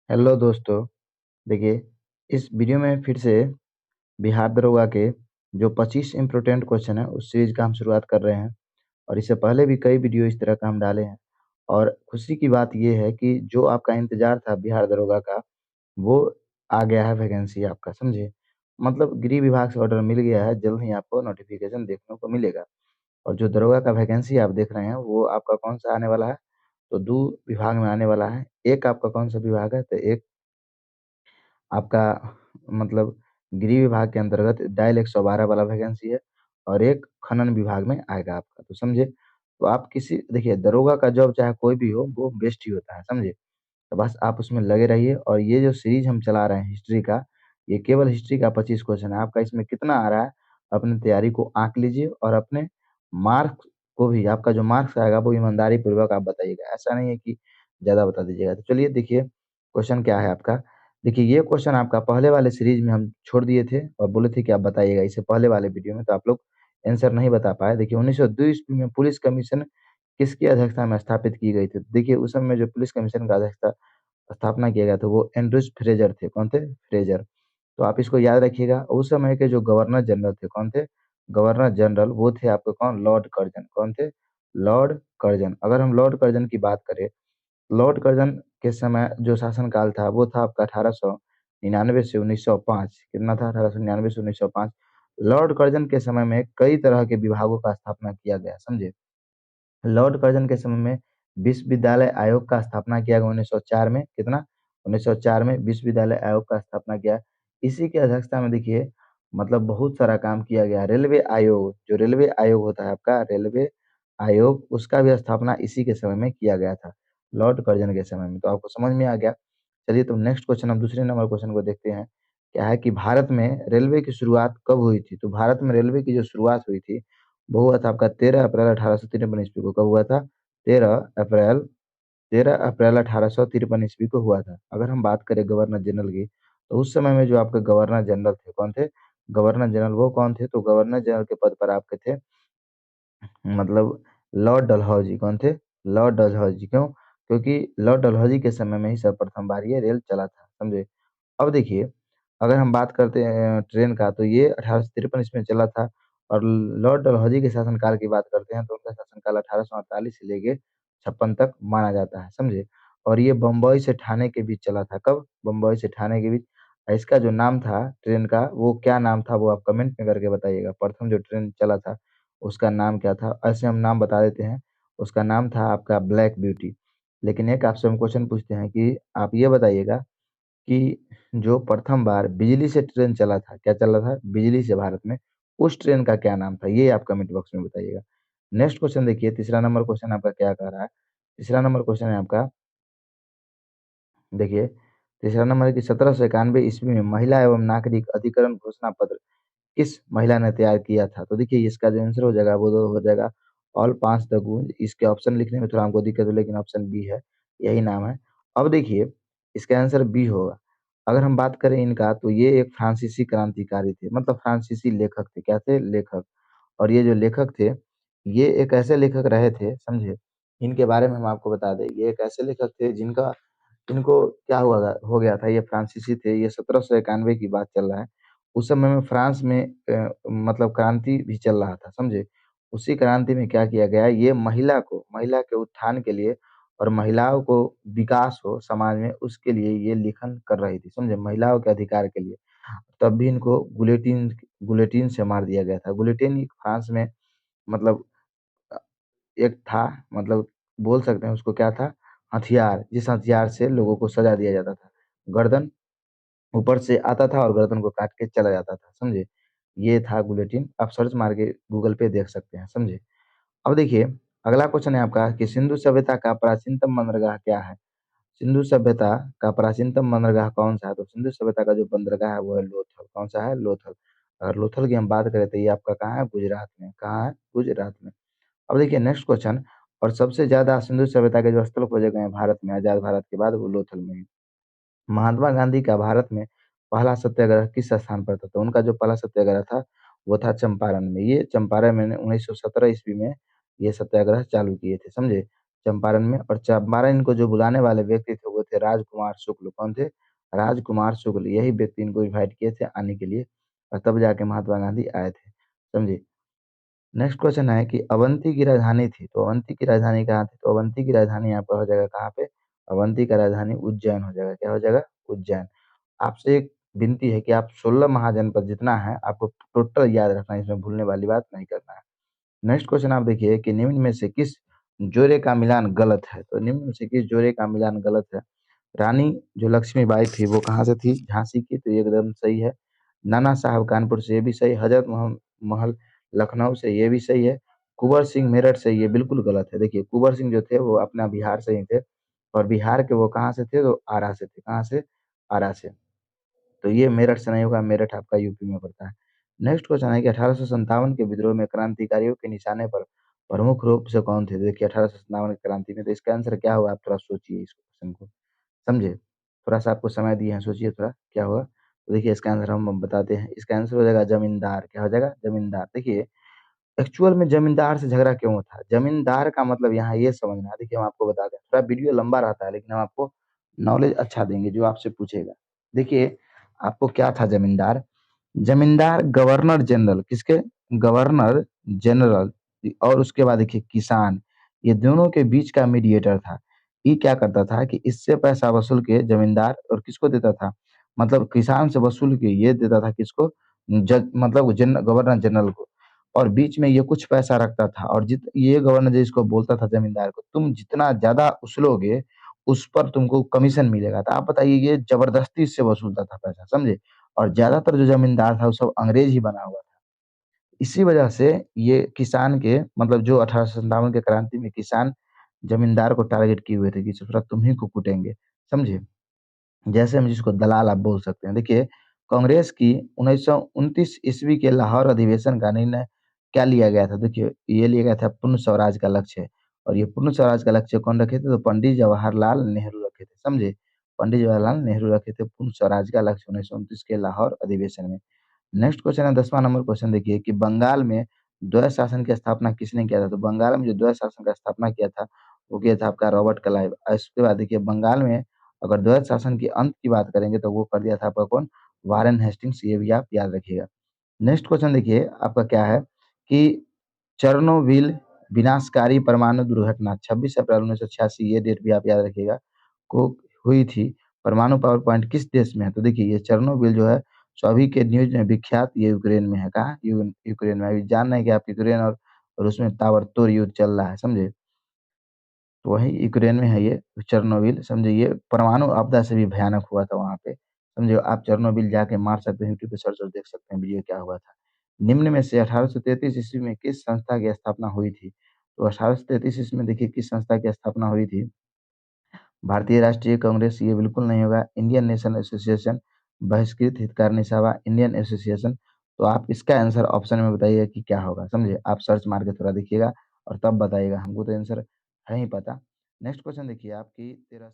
Hello दोस्तों। देखिए, इस वीडियो में फिर से बिहार दरोगा के जो 25 इम्पोर्टेंट क्वेश्चन है उस सीरीज का हम शुरुआत कर रहे हैं। और इससे पहले भी कई वीडियो इस तरह का हम डाले हैं। और खुशी की बात ये है कि जो आपका इंतजार था बिहार दरोगा का, वो आ गया है वैकेंसी आपका, समझे। मतलब गृह विभाग से ऑर्डर मिल गया है, जल्द ही आपको नोटिफिकेशन देखने को मिलेगा। और जो दरोगा का वैकेंसी आप देख रहे हैं वो आपका कौन सा आने वाला है, तो दो विभाग में आने वाला है। एक आपका कौन सा विभाग है, तो एक आपका मतलब गृह विभाग के अंतर्गत डायल 112 वाला वैकेंसी है। और एक खनन विभाग में आएगा आपका, तो समझे। तो आप किसी देखिए, दरोगा का जॉब चाहे कोई भी हो वो बेस्ट ही होता है, समझे। तो बस आप उसमें लगे रहिए। और ये जो सीरीज हम चला रहे हैं हिस्ट्री का, ये केवल हिस्ट्री का 25 क्वेश्चन है। आपका इसमें कितना आ रहा है, अपनी तैयारी को आंक लीजिए और अपने मार्क्स को भी, आपका जो मार्क्स आएगा वो ईमानदारी पूर्वक आप बताइएगा। ऐसा नहीं है कि ज्यादा बता दीजिएगा। तो चलिए देखिए, क्वेश्चन क्या है आपका। देखिए, ये क्वेश्चन आपका पहले वाले सीरीज में हम छोड़ दिए थे और बोले थे कि आप बताइएगा इससे पहले वाले वीडियो में, तो आप लोग आंसर नहीं बता पाए। देखिए, 1902 ईस्वी में पुलिस कमीशन किसकी अध्यक्षता में स्थापित की गई थी। देखिए, उस समय में जो पुलिस कमीशन का अध्यक्षता स्थापना किया गया था वो एंड्रूज फ्रेजर थे। कौन थे? फ्रेजर। तो आप इसको याद रखिएगा। उस समय के जो गवर्नर जनरल थे, कौन थे? गवर्नर जनरल वो थे आपके कौन? Lord Curzon. कौन थे? Lord Curzon. अगर हम लॉर्ड कर्जन की बात करें, लॉर्ड कर्जन के समय जो शासनकाल था वो था आपका 1899 से 1905। कितना था? 1899 से 1905। लॉर्ड कर्जन के समय में कई तरह के विभागों का स्थापना किया गया, समझे। लॉर्ड कर्जन के समय में विश्वविद्यालय आयोग का स्थापना किया गया 1904 में। कितना? 1904 में विश्वविद्यालय आयोग का स्थापना किया। इसी की अध्यक्षता में देखिए, मतलब बहुत सारा काम किया गया। रेलवे आयोग, जो रेलवे आयोग होता है आपका रेलवे आयोग, उसका भी स्थापना इसी के समय में किया गया था, लॉर्ड कर्जन के समय में। तो आपको समझ में आ गया। चलिए, तो नेक्स्ट क्वेश्चन, हम दूसरे नंबर क्वेश्चन को देखते हैं। क्या है कि भारत में रेलवे की शुरुआत कब हुई थी। तो भारत में रेलवे की जो शुरुआत हुई थी वो हुआ था आपका 13 अप्रैल 1853 ईस्वी को। कब हुआ था? 13 अप्रैल 13 अप्रैल 1853 को हुआ था। अगर हम बात करें गवर्नर जनरल की, तो उस समय में जो आपके गवर्नर जनरल थे, कौन थे? गवर्नर जनरल वो कौन थे? तो गवर्नर जनरल के पद पर आपके थे मतलब लॉर्ड डलहौजी। कौन थे? लॉर्ड डलहौजी। क्यों? क्योंकि लॉर्ड डलहौजी के समय में ही सर्वप्रथम बार ये रेल चला था, समझे। अब देखिए, अगर हम बात करते हैं ट्रेन का, तो ये 1853 ईस्वी में चला था। और लॉर्ड डलहौजी के शासनकाल की बात करते हैं तो उनका शासनकाल 1848 से लेके 56 तक माना जाता है, समझे। और ये बम्बई से ठाणे के बीच चला था। कब? बम्बई से ठाणे के बीच। इसका जो नाम था ट्रेन का, वो क्या नाम था वो आप कमेंट में करके बताइएगा। प्रथम जो ट्रेन चला था उसका नाम क्या था? ऐसे हम नाम बता देते हैं। उसका नाम था आपका ब्लैक ब्यूटी। लेकिन एक आपसे हम क्वेश्चन पूछते हैं कि आप ये बताइएगा कि जो प्रथम बार बिजली से ट्रेन चला था, क्या चला था? बिजली से भारत में, उस ट्रेन का क्या नाम था? ये आप कमेंट बॉक्स में बताइएगा। नेक्स्ट क्वेश्चन देखिए, तीसरा नंबर क्वेश्चन आपका क्या कह रहा है। तीसरा नंबर क्वेश्चन है आपका, देखिए, तीसरा नंबर है कि 1791 ईस्वी में महिला एवं नागरिक अधिकरण घोषणा पत्र किस महिला ने तैयार किया था। तो देखिए, इसका जो आंसर हो जाएगा वो तो हो जाएगा ऑल पांच द गूंज। इसके ऑप्शन लिखने में थोड़ा हमको दिक्कत हो, लेकिन ऑप्शन बी है, यही नाम है। अब देखिए, इसका आंसर बी होगा। अगर हम बात करें इनका, तो ये एक फ्रांसीसी क्रांतिकारी थे, मतलब फ्रांसीसी लेखक थे। क्या थे? लेखक। और ये जो लेखक थे, ये एक ऐसे लेखक रहे थे, समझे। इनके बारे में हम आपको बता दें, ये एक ऐसे लेखक थे जिनका इनको क्या हुआ हो गया था। ये फ्रांसीसी थे। ये 1791 की बात चल रहा है। उस समय में फ्रांस में मतलब क्रांति भी चल रहा था, समझे। उसी क्रांति में क्या किया गया, ये महिला के उत्थान के लिए और महिलाओं को विकास हो समाज में, उसके लिए ये लेखन कर रही थी, समझे, महिलाओं के अधिकार के लिए। तब भी इनको गुलेटिन गुलेटिन से मार दिया गया था। गुलेटिन फ्रांस में मतलब एक था, मतलब बोल सकते हैं उसको क्या था, हथियार, जिस हथियार से लोगों को सजा दिया जाता था। गर्दन ऊपर से आता था और गर्दन को काट के चला जाता था, समझे। ये था गुलेटिन। आप सर्च मार के गूगल पे देख सकते हैं, समझे। अब देखिए, अगला क्वेश्चन है आपका कि सिंधु सभ्यता का प्राचीनतम बंदरगाह क्या है। सिंधु सभ्यता का प्राचीनतम बंदरगाह कौन सा है। तो सिंधु सभ्यता का जो बंदरगाह है वो है लोथल। कौन सा है? लोथल। अगर लोथल की हम बात करें तो ये आपका कहाँ है? गुजरात में। कहाँ है? गुजरात में। अब देखिए नेक्स्ट क्वेश्चन, और सबसे ज्यादा सिंधु सभ्यता के जो स्थल खोजे गए हैं भारत में आजाद भारत के बाद, वो लोथल में है। महात्मा गांधी का भारत में पहला सत्याग्रह किस स्थान पर था। तो उनका जो पहला सत्याग्रह था वो था चंपारण में। ये चंपारण में 1917 ईस्वी में ये सत्याग्रह चालू किए थे, समझे, चंपारण में। और चंपारण को जो बुलाने वाले व्यक्ति थे वो थे थे? राजकुमार शुक्ल। कौन थे? राजकुमार शुक्ल। यही व्यक्ति इनको इनवाइट किए थे आने के लिए और तब जाके महात्मा गांधी आए थे। समझे? नेक्स्ट क्वेश्चन है कि अवंती की राजधानी थी, तो अवंती की राजधानी कहाँ थी? तो अवंती की राजधानी यहाँ पर हो जाएगा कहाँ पे? अवंती का राजधानी उज्जैन हो जाएगा। क्या हो जाएगा? उज्जैन। आपसे एक विनती है कि आप 16 महाजनपद जितना है आपको टोटल याद रखना है, इसमें भूलने वाली बात नहीं करना है। नेक्स्ट क्वेश्चन आप देखिए कि निम्न में से किस जोड़े का मिलान गलत है? तो निम्न में से किस जोड़े का मिलान गलत है? रानी जो लक्ष्मीबाई थी वो कहाँ से थी? झांसी की, तो ये एकदम सही है। नाना साहब कानपुर से, ये भी सही। हजरत महल लखनऊ से, ये भी सही है। कुंवर सिंह मेरठ से, ये बिल्कुल गलत है। देखिए कुंवर सिंह जो थे वो अपना बिहार से ही थे और बिहार के वो कहाँ से थे? तो आरा से थे। कहाँ से? आरा से। तो ये मेरठ से नहीं होगा, मेरठ आपका यूपी में पड़ता है। नेक्स्ट क्वेश्चन है कि 1857 के विद्रोह में क्रांतिकारियों के निशाने पर प्रमुख रूप से कौन थे? देखिए 1857 की क्रांति में, तो इसका आंसर क्या होगा? आप थोड़ा सोचिए इस क्वेश्चन को, समझे? थोड़ा सा आपको समय दिए हैं, सोचिए थोड़ा क्या होगा। तो देखिए इसका आंसर हम बताते हैं। इसका आंसर हो जाएगा जमींदार। क्या हो जाएगा? जमींदार। देखिए एक्चुअल में जमींदार से झगड़ा क्यों था? जमींदार का मतलब यहाँ ये समझना है। देखिए हम आपको बताते हैं, थोड़ा वीडियो लंबा रहता है लेकिन हम आपको नॉलेज अच्छा देंगे जो आपसे पूछेगा। देखिए आपको क्या था जमींदार? जमींदार गवर्नर जनरल, किसके? गवर्नर जनरल और उसके बाद देखिए किसान, ये दोनों के बीच का मीडिएटर था। ये क्या करता था कि इससे पैसा वसूल के जमींदार और किसको देता था? मतलब किसान से वसूल के ये देता था किसको? मतलब गवर्नर जनरल को। और बीच में ये कुछ पैसा रखता था और जित ये गवर्नर जी इसको बोलता था जमींदार को, तुम जितना ज्यादा उछलोगे उस पर तुमको कमीशन मिलेगा। तो आप बताइए ये जबरदस्ती से वसूलता था पैसा, समझे? और ज्यादातर जो जमींदार था वो सब अंग्रेज ही बना हुआ था। इसी वजह से ये किसान के मतलब जो 1857 के क्रांति में किसान जमींदार को टारगेट किए हुए थे कि ससुरा तुम ही को कूटेंगे, समझे? जैसे हम जिसको दलाल आप बोल सकते हैं। देखिए कांग्रेस की 1929 ईस्वी के लाहौर अधिवेशन का निर्णय क्या लिया गया था? देखिए ये लिया गया था पूर्ण स्वराज का लक्ष्य। और ये पूर्ण स्वराज का लक्ष्य कौन रखे थे? तो पंडित जवाहरलाल नेहरू रखे थे, समझे? पंडित जवाहरलाल नेहरू रखे थे पूर्ण स्वराज का लक्ष्य 1929 के लाहौर अधिवेशन में। नेक्स्ट क्वेश्चन है 10वां नंबर क्वेश्चन। देखिए कि बंगाल में द्वैत शासन की स्थापना किसने किया था? तो बंगाल में जो द्वैत शासन का स्थापना किया था वो किया था आपका रॉबर्ट क्लाइव। और इसके बाद देखिए बंगाल में अगर द्वैत शासन के अंत की बात करेंगे तो वो कर दिया था आपका कौन? Warren Hastings. ये भी आप याद रखिएगा। नेक्स्ट क्वेश्चन देखिए आपका क्या है कि चेरनोबिल विनाशकारी परमाणु दुर्घटना 26 अप्रैल 1986, ये डेट भी आप याद रखिएगा, को हुई थी। परमाणु पावर प्लांट किस देश में है? तो देखिए ये चेरनोबिल जो है सो अभी के न्यूज में विख्यात, ये यूक्रेन में है। कहाँ? यूक्रेन में। अभी जान रहे हैं कि आप यूक्रेन और रूस में ताबड़तोड़ युद्ध चल रहा है, समझे? तो वही यूक्रेन में है ये चेरनोबिल, समझे? ये परमाणु आपदा से भी भयानक हुआ था वहां पे, समझे? आप चेरनोबिल जाके मार सकते हैं, यूट्यूब पे सर्च और देख सकते हैं वीडियो क्या हुआ था। निम्न में से 1833 ईस्वी में किस संस्था की स्थापना हुई थी? तो 1833 ईस्वी में देखिए किस संस्था की स्थापना हुई थी? भारतीय राष्ट्रीय कांग्रेस, ये बिल्कुल नहीं होगा। इंडियन नेशनल एसोसिएशन, बहिष्कृत हितकारिणी सभा, इंडियन एसोसिएशन। तो आप इसका आंसर ऑप्शन में बताइएगा कि क्या होगा, समझे? आप सर्च मार के थोड़ा देखिएगा और तब बताइएगा, हमको तो आंसर है ही पता। नेक्स्ट क्वेश्चन देखिए आपकी 13